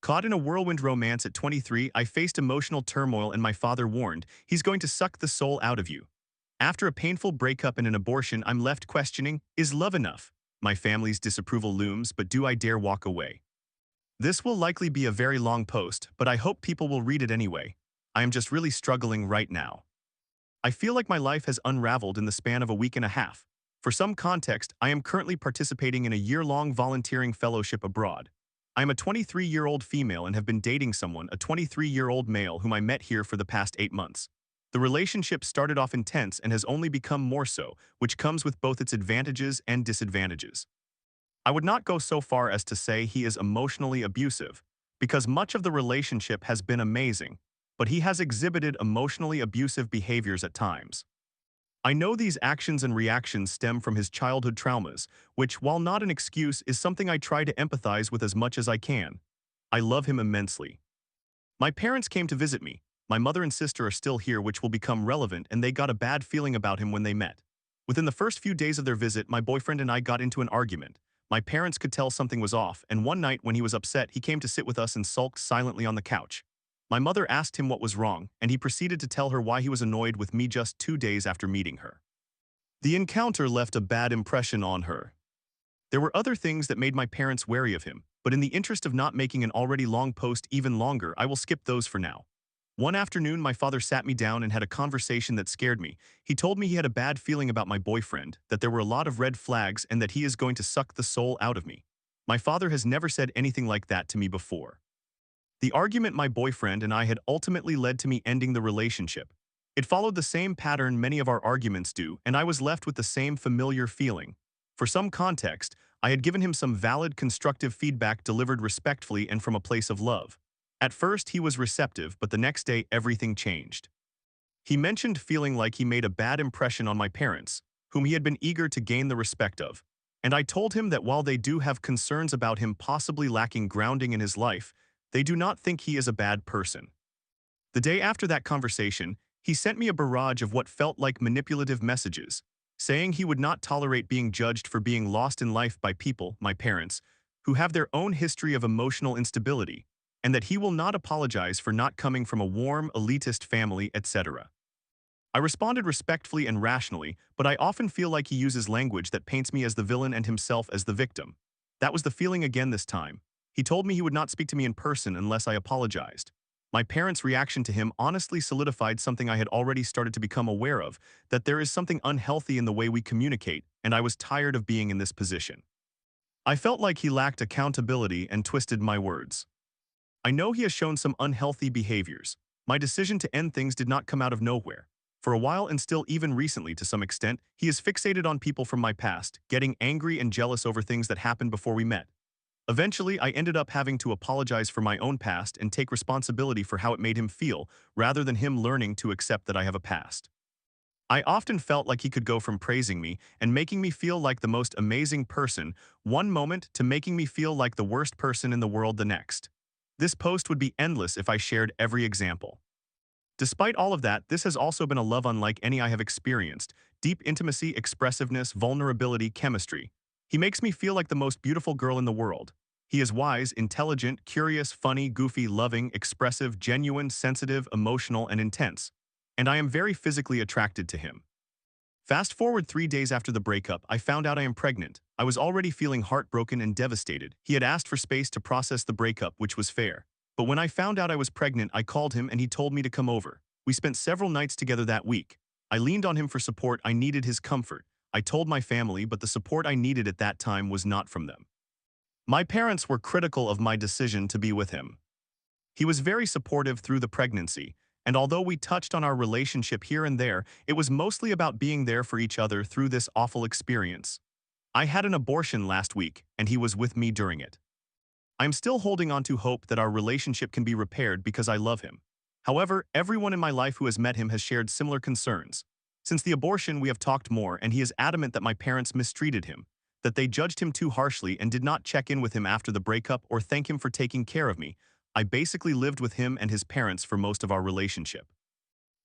Caught in a whirlwind romance at 23, I faced emotional turmoil and my father warned, he's going to suck the soul out of you. After a painful breakup and an abortion, I'm left questioning, is love enough? My family's disapproval looms, but do I dare walk away? This will likely be a very long post, but I hope people will read it anyway. I am just really struggling right now. I feel like my life has unraveled in the span of a week and a half. For some context, I am currently participating in a year-long volunteering fellowship abroad. I am a 23-year-old female and have been dating someone, a 23-year-old male whom I met here for the past 8 months. The relationship started off intense and has only become more so, which comes with both its advantages and disadvantages. I would not go so far as to say he is emotionally abusive, because much of the relationship has been amazing, but he has exhibited emotionally abusive behaviors at times. I know these actions and reactions stem from his childhood traumas, which, while not an excuse, is something I try to empathize with as much as I can. I love him immensely. My parents came to visit me. My mother and sister are still here, which will become relevant, and they got a bad feeling about him when they met. Within the first few days of their visit, my boyfriend and I got into an argument. My parents could tell something was off, and one night when he was upset, he came to sit with us and sulked silently on the couch. My mother asked him what was wrong, and he proceeded to tell her why he was annoyed with me just 2 days after meeting her. The encounter left a bad impression on her. There were other things that made my parents wary of him, but in the interest of not making an already long post even longer, I will skip those for now. One afternoon, my father sat me down and had a conversation that scared me. He told me he had a bad feeling about my boyfriend, that there were a lot of red flags, and that he is going to suck the soul out of me. My father has never said anything like that to me before. The argument my boyfriend and I had ultimately led to me ending the relationship. It followed the same pattern many of our arguments do, and I was left with the same familiar feeling. For some context, I had given him some valid, constructive feedback delivered respectfully and from a place of love. At first, he was receptive, but the next day, everything changed. He mentioned feeling like he made a bad impression on my parents, whom he had been eager to gain the respect of. And I told him that while they do have concerns about him possibly lacking grounding in his life, they do not think he is a bad person. The day after that conversation, he sent me a barrage of what felt like manipulative messages, saying he would not tolerate being judged for being lost in life by people, my parents, who have their own history of emotional instability, and that he will not apologize for not coming from a warm, elitist family, etc. I responded respectfully and rationally, but I often feel like he uses language that paints me as the villain and himself as the victim. That was the feeling again this time. He told me he would not speak to me in person unless I apologized. My parents' reaction to him honestly solidified something I had already started to become aware of, that there is something unhealthy in the way we communicate, and I was tired of being in this position. I felt like he lacked accountability and twisted my words. I know he has shown some unhealthy behaviors. My decision to end things did not come out of nowhere. For a while, and still even recently to some extent, he is fixated on people from my past, getting angry and jealous over things that happened before we met. Eventually, I ended up having to apologize for my own past and take responsibility for how it made him feel, rather than him learning to accept that I have a past. I often felt like he could go from praising me and making me feel like the most amazing person one moment to making me feel like the worst person in the world the next. This post would be endless if I shared every example. Despite all of that, this has also been a love unlike any I have experienced. Deep intimacy, expressiveness, vulnerability, chemistry. He makes me feel like the most beautiful girl in the world. He is wise, intelligent, curious, funny, goofy, loving, expressive, genuine, sensitive, emotional, and intense. And I am very physically attracted to him. Fast forward 3 days after the breakup, I found out I am pregnant. I was already feeling heartbroken and devastated. He had asked for space to process the breakup, which was fair. But when I found out I was pregnant, I called him and he told me to come over. We spent several nights together that week. I leaned on him for support. I needed his comfort. I told my family, but the support I needed at that time was not from them. My parents were critical of my decision to be with him. He was very supportive through the pregnancy, and although we touched on our relationship here and there, it was mostly about being there for each other through this awful experience. I had an abortion last week, and he was with me during it. I'm still holding on to hope that our relationship can be repaired because I love him. However, everyone in my life who has met him has shared similar concerns. Since the abortion, we have talked more, and he is adamant that my parents mistreated him, that they judged him too harshly and did not check in with him after the breakup or thank him for taking care of me. I basically lived with him and his parents for most of our relationship.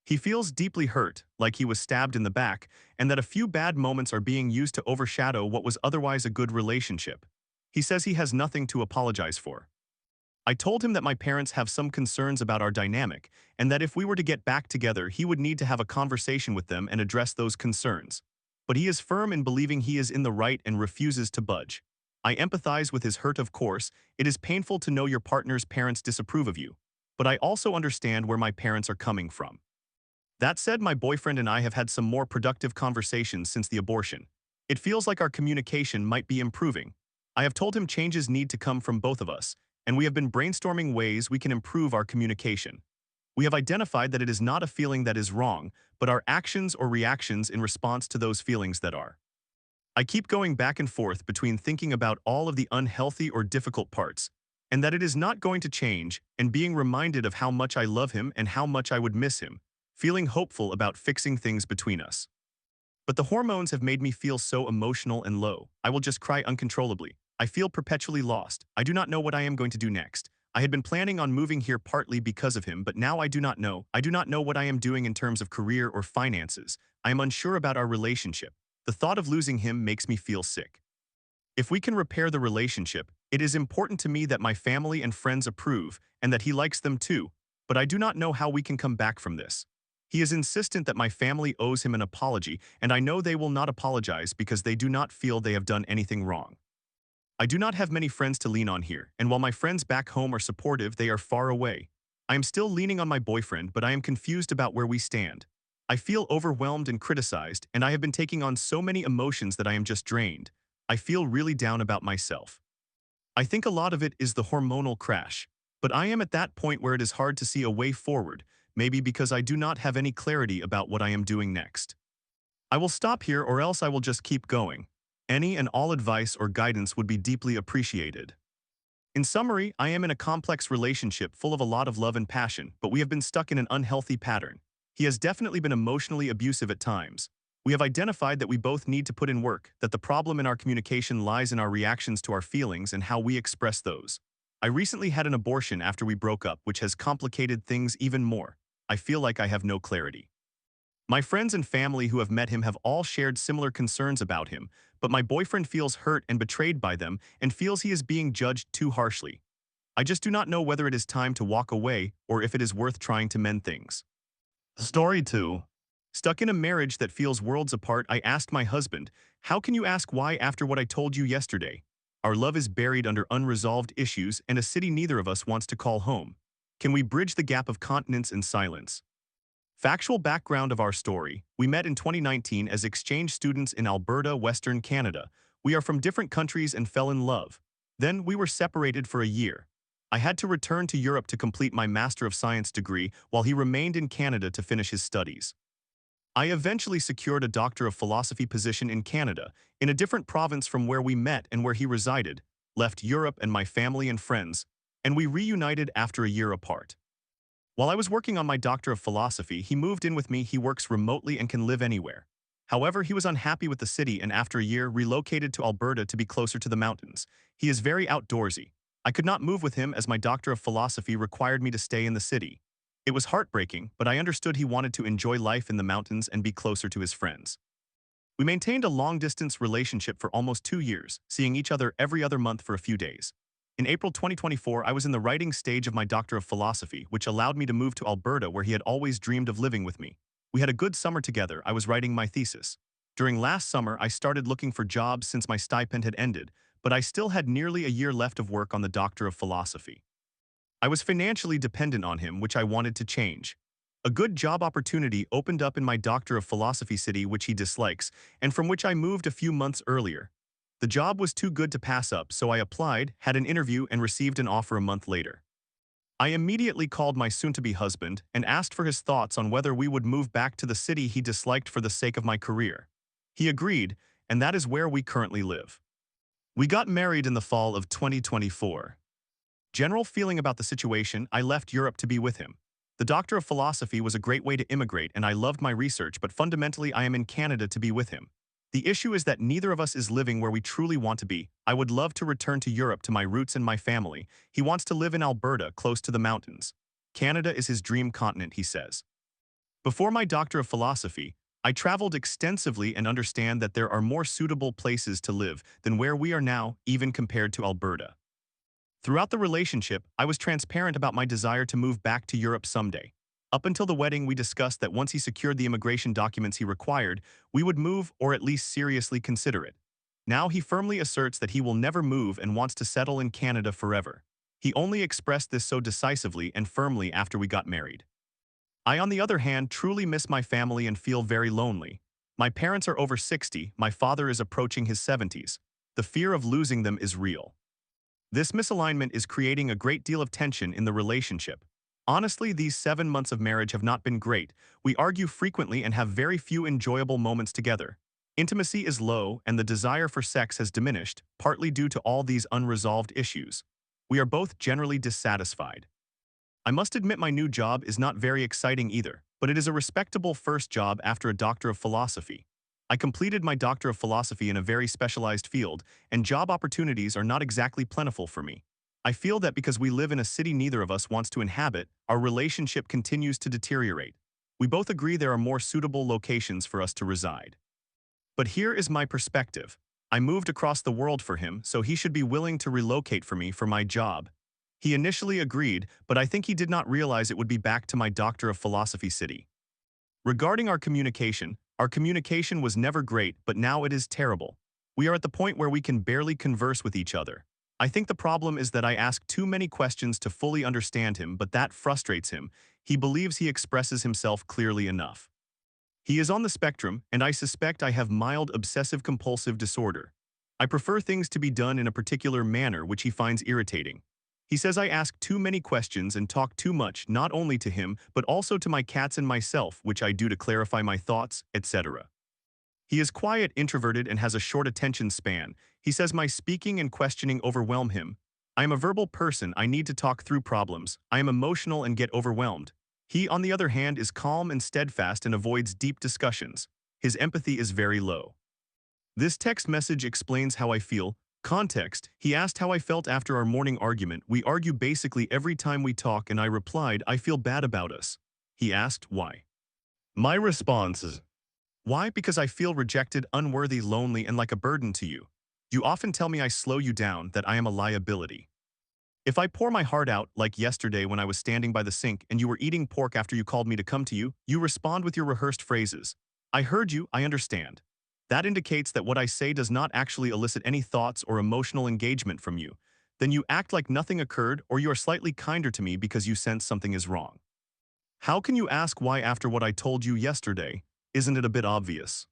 He feels deeply hurt, like he was stabbed in the back, and that a few bad moments are being used to overshadow what was otherwise a good relationship. He says he has nothing to apologize for. I told him that my parents have some concerns about our dynamic, and that if we were to get back together, he would need to have a conversation with them and address those concerns. But he is firm in believing he is in the right and refuses to budge. I empathize with his hurt, of course. It is painful to know your partner's parents disapprove of you. But I also understand where my parents are coming from. That said, my boyfriend and I have had some more productive conversations since the abortion. It feels like our communication might be improving. I have told him changes need to come from both of us, and we have been brainstorming ways we can improve our communication. We have identified that it is not a feeling that is wrong, but our actions or reactions in response to those feelings that are. I keep going back and forth between thinking about all of the unhealthy or difficult parts, and that it is not going to change, and being reminded of how much I love him and how much I would miss him, feeling hopeful about fixing things between us. But the hormones have made me feel so emotional and low. I will just cry uncontrollably. I feel perpetually lost. I do not know what I am going to do next. I had been planning on moving here partly because of him, but now I do not know. I do not know what I am doing in terms of career or finances. I am unsure about our relationship. The thought of losing him makes me feel sick. If we can repair the relationship, it is important to me that my family and friends approve and that he likes them too, but I do not know how we can come back from this. He is insistent that my family owes him an apology, and I know they will not apologize because they do not feel they have done anything wrong. I do not have many friends to lean on here, and while my friends back home are supportive, they are far away. I am still leaning on my boyfriend, but I am confused about where we stand. I feel overwhelmed and criticized, and I have been taking on so many emotions that I am just drained. I feel really down about myself. I think a lot of it is the hormonal crash, but I am at that point where it is hard to see a way forward, maybe because I do not have any clarity about what I am doing next. I will stop here or else I will just keep going. Any and all advice or guidance would be deeply appreciated. In summary, I am in a complex relationship full of a lot of love and passion, but we have been stuck in an unhealthy pattern. He has definitely been emotionally abusive at times. We have identified that we both need to put in work, that the problem in our communication lies in our reactions to our feelings and how we express those. I recently had an abortion after we broke up, which has complicated things even more. I feel like I have no clarity. My friends and family who have met him have all shared similar concerns about him, but my boyfriend feels hurt and betrayed by them and feels he is being judged too harshly. I just do not know whether it is time to walk away or if it is worth trying to mend things. Story 2. Stuck in a marriage that feels worlds apart, I asked my husband, "How can you ask why after what I told you yesterday? Our love is buried under unresolved issues and a city neither of us wants to call home. Can we bridge the gap of continence and silence?" Factual background of our story: we met in 2019 as exchange students in Alberta, Western Canada. We are from different countries and fell in love. Then we were separated for a year. I had to return to Europe to complete my Master of Science degree while he remained in Canada to finish his studies. I eventually secured a Doctor of Philosophy position in Canada, in a different province from where we met and where he resided, left Europe and my family and friends, and we reunited after a year apart. While I was working on my Doctor of Philosophy, he moved in with me. He works remotely and can live anywhere. However, he was unhappy with the city and after a year relocated to Alberta to be closer to the mountains. He is very outdoorsy. I could not move with him as my Doctor of Philosophy required me to stay in the city. It was heartbreaking, but I understood he wanted to enjoy life in the mountains and be closer to his friends. We maintained a long-distance relationship for almost 2 years, seeing each other every other month for a few days. In April 2024, I was in the writing stage of my Doctor of Philosophy, which allowed me to move to Alberta where he had always dreamed of living with me. We had a good summer together. I was writing my thesis. During last summer, I started looking for jobs since my stipend had ended, but I still had nearly a year left of work on the Doctor of Philosophy. I was financially dependent on him, which I wanted to change. A good job opportunity opened up in my Doctor of Philosophy city, which he dislikes, and from which I moved a few months earlier. The job was too good to pass up, so I applied, had an interview, and received an offer a month later. I immediately called my soon-to-be husband and asked for his thoughts on whether we would move back to the city he disliked for the sake of my career. He agreed, and that is where we currently live. We got married in the fall of 2024. General feeling about the situation: I left Europe to be with him. The Doctor of Philosophy was a great way to immigrate and I loved my research, but fundamentally I am in Canada to be with him. The issue is that neither of us is living where we truly want to be. I would love to return to Europe to my roots and my family. He wants to live in Alberta, close to the mountains. Canada is his dream continent, he says. Before my Doctor of Philosophy, I traveled extensively and understand that there are more suitable places to live than where we are now, even compared to Alberta. Throughout the relationship, I was transparent about my desire to move back to Europe someday. Up until the wedding, we discussed that once he secured the immigration documents he required, we would move or at least seriously consider it. Now he firmly asserts that he will never move and wants to settle in Canada forever. He only expressed this so decisively and firmly after we got married. I, on the other hand, truly miss my family and feel very lonely. My parents are over 60, my father is approaching his 70s. The fear of losing them is real. This misalignment is creating a great deal of tension in the relationship. Honestly, these 7 months of marriage have not been great. We argue frequently and have very few enjoyable moments together. Intimacy is low and the desire for sex has diminished, partly due to all these unresolved issues. We are both generally dissatisfied. I must admit my new job is not very exciting either, but it is a respectable first job after a Doctor of Philosophy. I completed my Doctor of Philosophy in a very specialized field, and job opportunities are not exactly plentiful for me. I feel that because we live in a city neither of us wants to inhabit, our relationship continues to deteriorate. We both agree there are more suitable locations for us to reside. But here is my perspective. I moved across the world for him, so he should be willing to relocate for me for my job. He initially agreed, but I think he did not realize it would be back to my Doctor of Philosophy city. Regarding our communication was never great, but now it is terrible. We are at the point where we can barely converse with each other. I think the problem is that I ask too many questions to fully understand him, but that frustrates him. He believes he expresses himself clearly enough. He is on the spectrum, and I suspect I have mild obsessive-compulsive disorder. I prefer things to be done in a particular manner which he finds irritating. He says I ask too many questions and talk too much, not only to him, but also to my cats and myself, which I do to clarify my thoughts, etc. He is quiet, introverted, and has a short attention span. He says my speaking and questioning overwhelm him. I am a verbal person, I need to talk through problems. I am emotional and get overwhelmed. He, on the other hand, is calm and steadfast and avoids deep discussions. His empathy is very low. This text message explains how I feel. Context: he asked how I felt after our morning argument. We argue basically every time we talk and I replied, I feel bad about us. He asked why. My response is, why? Because I feel rejected, unworthy, lonely, and like a burden to you. You often tell me I slow you down, that I am a liability. If I pour my heart out, like yesterday when I was standing by the sink and you were eating pork after you called me to come to you, you respond with your rehearsed phrases. I heard you, I understand. That indicates that what I say does not actually elicit any thoughts or emotional engagement from you. Then you act like nothing occurred, or you are slightly kinder to me because you sense something is wrong. How can you ask why after what I told you yesterday? Isn't it a bit obvious?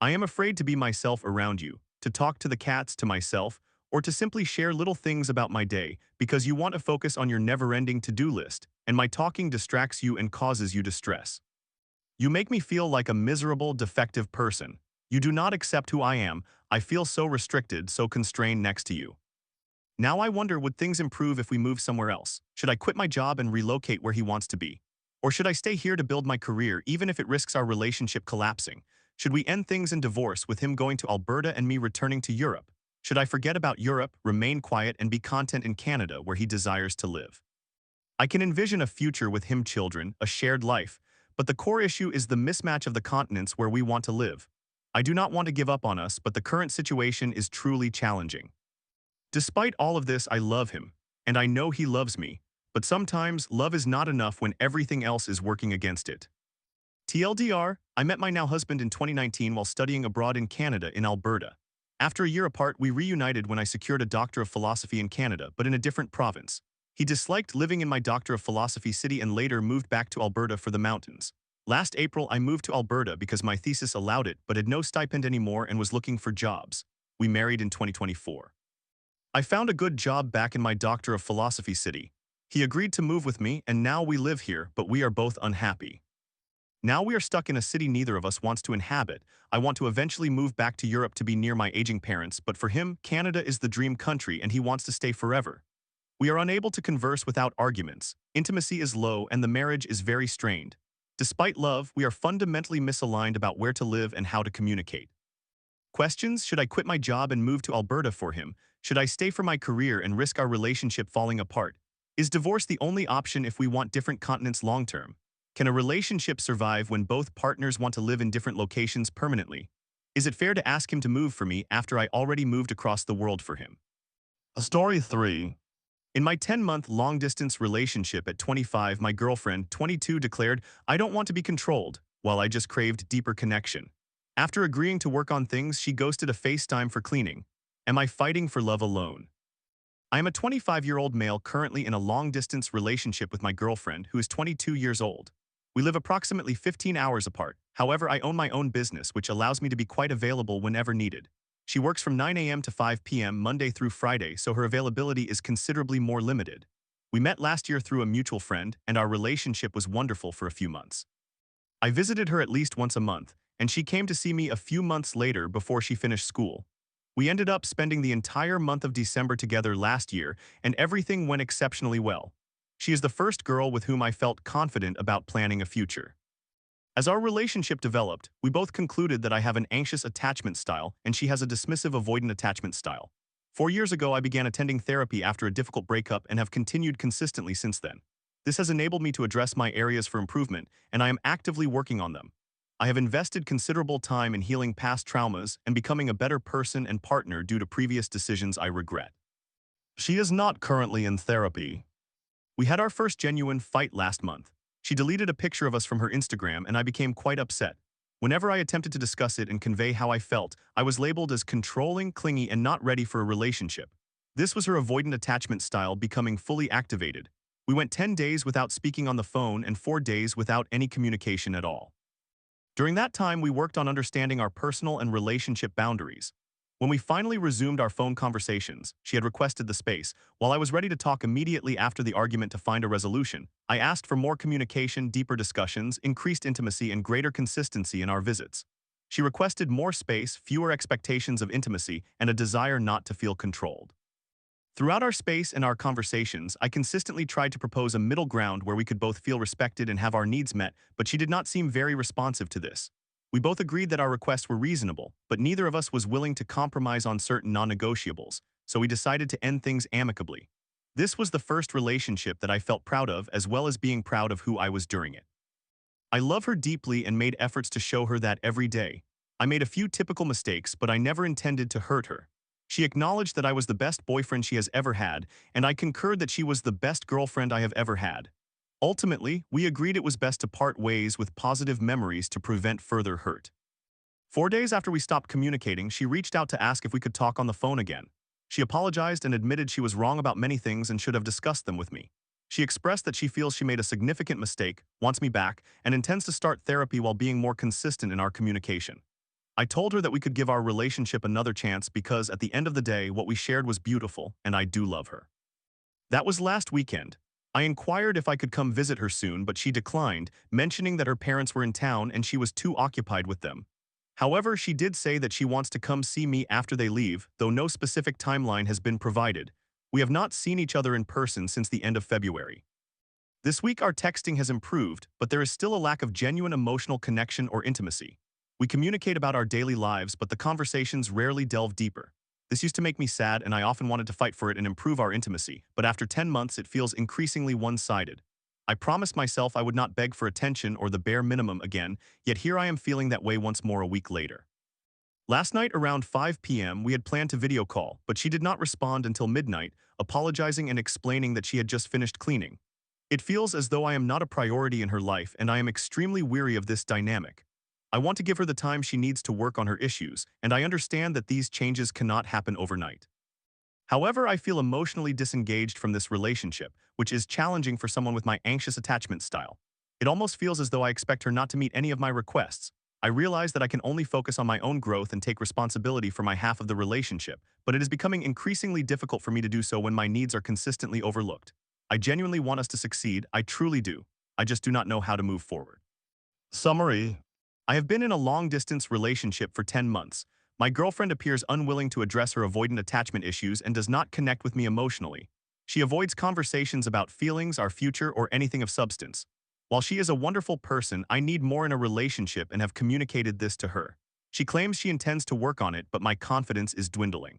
I am afraid to be myself around you, to talk to the cats, to myself, or to simply share little things about my day because you want to focus on your never-ending to-do list, and my talking distracts you and causes you distress. You make me feel like a miserable, defective person. You do not accept who I am. I feel so restricted, so constrained next to you. Now I wonder, would things improve if we move somewhere else? Should I quit my job and relocate where he wants to be? Or should I stay here to build my career even if it risks our relationship collapsing? Should we end things in divorce with him going to Alberta and me returning to Europe? Should I forget about Europe, remain quiet, and be content in Canada where he desires to live? I can envision a future with him, children, a shared life, but the core issue is the mismatch of the continents where we want to live. I do not want to give up on us, but the current situation is truly challenging. Despite all of this, I love him, and I know he loves me, but sometimes love is not enough when everything else is working against it. TLDR, I met my now husband in 2019 while studying abroad in Canada in Alberta. After a year apart, we reunited when I secured a Doctor of Philosophy in Canada, but in a different province. He disliked living in my Doctor of Philosophy city and later moved back to Alberta for the mountains. Last April, I moved to Alberta because my thesis allowed it, but had no stipend anymore and was looking for jobs. We married in 2024. I found a good job back in my Doctor of Philosophy city. He agreed to move with me, and now we live here, but we are both unhappy. Now we are stuck in a city neither of us wants to inhabit. I want to eventually move back to Europe to be near my aging parents, but for him, Canada is the dream country and he wants to stay forever. We are unable to converse without arguments. Intimacy is low and the marriage is very strained. Despite love, we are fundamentally misaligned about where to live and how to communicate. Questions: should I quit my job and move to Alberta for him? Should I stay for my career and risk our relationship falling apart? Is divorce the only option if we want different continents long-term? Can a relationship survive when both partners want to live in different locations permanently? Is it fair to ask him to move for me after I already moved across the world for him? Story 3. In my 10-month long-distance relationship at 25, my girlfriend, 22, declared, "I don't want to be controlled," while I just craved deeper connection. After agreeing to work on things, she ghosted a FaceTime for cleaning. Am I fighting for love alone? I am a 25-year-old male currently in a long-distance relationship with my girlfriend, who is 22 years old. We live approximately 15 hours apart. However, I own my own business, which allows me to be quite available whenever needed. She works from 9 a.m. to 5 p.m. Monday through Friday, so her availability is considerably more limited. We met last year through a mutual friend, and our relationship was wonderful for a few months. I visited her at least once a month, and she came to see me a few months later before she finished school. We ended up spending the entire month of December together last year, and everything went exceptionally well. She is the first girl with whom I felt confident about planning a future. As our relationship developed, we both concluded that I have an anxious attachment style and she has a dismissive avoidant attachment style. 4 years ago, I began attending therapy after a difficult breakup and have continued consistently since then. This has enabled me to address my areas for improvement, and I am actively working on them. I have invested considerable time in healing past traumas and becoming a better person and partner due to previous decisions I regret. She is not currently in therapy. We had our first genuine fight last month. She deleted a picture of us from her Instagram and I became quite upset. Whenever I attempted to discuss it and convey how I felt, I was labeled as controlling, clingy, and not ready for a relationship. This was her avoidant attachment style becoming fully activated. We went 10 days without speaking on the phone and 4 days without any communication at all. During that time, we worked on understanding our personal and relationship boundaries. When we finally resumed our phone conversations, she had requested the space. While I was ready to talk immediately after the argument to find a resolution, I asked for more communication, deeper discussions, increased intimacy, and greater consistency in our visits. She requested more space, fewer expectations of intimacy, and a desire not to feel controlled. Throughout our space and our conversations, I consistently tried to propose a middle ground where we could both feel respected and have our needs met, but she did not seem very responsive to this. We both agreed that our requests were reasonable, but neither of us was willing to compromise on certain non-negotiables, so we decided to end things amicably. This was the first relationship that I felt proud of, as well as being proud of who I was during it. I love her deeply and made efforts to show her that every day. I made a few typical mistakes, but I never intended to hurt her. She acknowledged that I was the best boyfriend she has ever had, and I concurred that she was the best girlfriend I have ever had. Ultimately, we agreed it was best to part ways with positive memories to prevent further hurt. 4 days after we stopped communicating, she reached out to ask if we could talk on the phone again. She apologized and admitted she was wrong about many things and should have discussed them with me. She expressed that she feels she made a significant mistake, wants me back, and intends to start therapy while being more consistent in our communication. I told her that we could give our relationship another chance because, at the end of the day, what we shared was beautiful, and I do love her. That was last weekend. I inquired if I could come visit her soon, but she declined, mentioning that her parents were in town and she was too occupied with them. However, she did say that she wants to come see me after they leave, though no specific timeline has been provided. We have not seen each other in person since the end of February. This week our texting has improved, but there is still a lack of genuine emotional connection or intimacy. We communicate about our daily lives, but the conversations rarely delve deeper. This used to make me sad, and I often wanted to fight for it and improve our intimacy, but after 10 months it feels increasingly one-sided. I promised myself I would not beg for attention or the bare minimum again, yet here I am feeling that way once more a week later. Last night around 5 p.m. we had planned to video call, but she did not respond until midnight, apologizing and explaining that she had just finished cleaning. It feels as though I am not a priority in her life, and I am extremely weary of this dynamic. I want to give her the time she needs to work on her issues, and I understand that these changes cannot happen overnight. However, I feel emotionally disengaged from this relationship, which is challenging for someone with my anxious attachment style. It almost feels as though I expect her not to meet any of my requests. I realize that I can only focus on my own growth and take responsibility for my half of the relationship, but it is becoming increasingly difficult for me to do so when my needs are consistently overlooked. I genuinely want us to succeed, I truly do. I just do not know how to move forward. Summary. I have been in a long-distance relationship for 10 months. My girlfriend appears unwilling to address her avoidant attachment issues and does not connect with me emotionally. She avoids conversations about feelings, our future, or anything of substance. While she is a wonderful person, I need more in a relationship and have communicated this to her. She claims she intends to work on it, but my confidence is dwindling.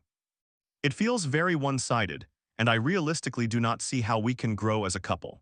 It feels very one-sided, and I realistically do not see how we can grow as a couple.